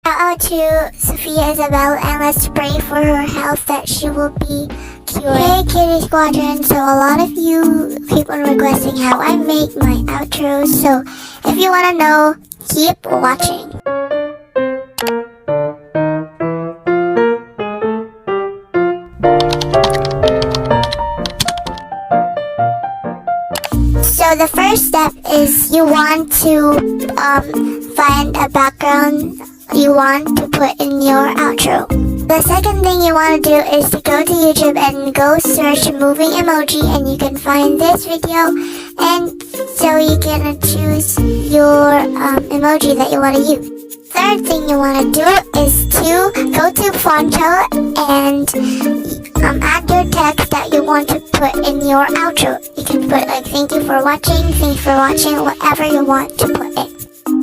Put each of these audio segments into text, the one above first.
Shout out to Sophia Isabel, and let's pray for her health that she will be cured. Hey Kitty Squadron, so a lot of you keep on requesting how I make my outros, so if you want to know, keep watching. So the first step is you want to find a background you want to put in your outro. The second thing you want to do is to go to YouTube and go search moving emoji, and you can find this video, and so you can choose your emoji that you want to use. Third thing you want to do is to go to Fonto and add your text that you want to put in your outro. You can put like thank you for watching, thanks for watching, whatever you want to put in.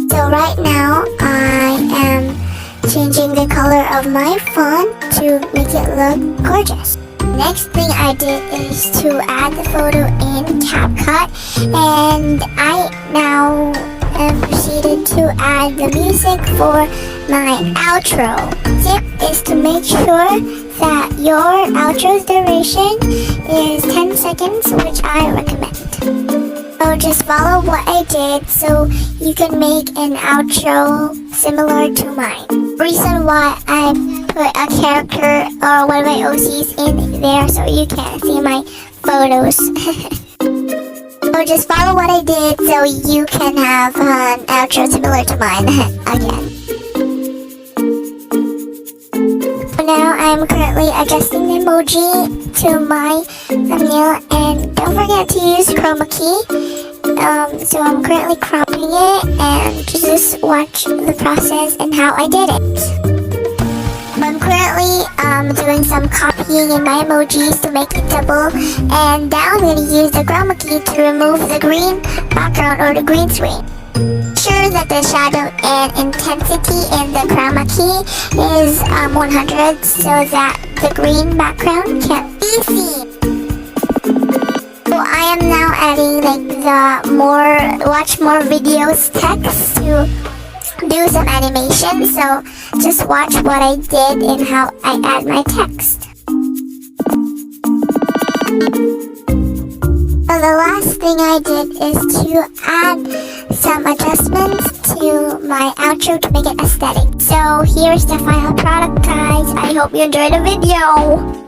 So right now I am changing the color of my font to make it look gorgeous. Next thing I did is to add the photo in CapCut, and I now am proceeded to add the music for my outro. Tip is to make sure that your outro's duration is 10 seconds, which I recommend. So just follow what I did so you can make an outro similar to mine. Reason why I put a character or one of my OCs in there so you can't see my photos. So just follow what I did so you can have an outro similar to mine again. Now I'm currently adjusting the emoji to my thumbnail, and don't forget to use chroma key. So I'm currently cropping it, and just watch the process and how I did it. I'm currently doing some copying in my emojis to make it double, and now I'm going to use the chroma key to remove the green background or the green screen. Sure that the shadow and intensity in the chroma key is 100 so that the green background can't be seen. So I am now adding like the watch more videos text to do some animation, so just watch what I did and how I add my text. So the last thing I did is to add some adjustments to my outro to make it aesthetic. So here's the final product, guys. I hope you enjoyed the video.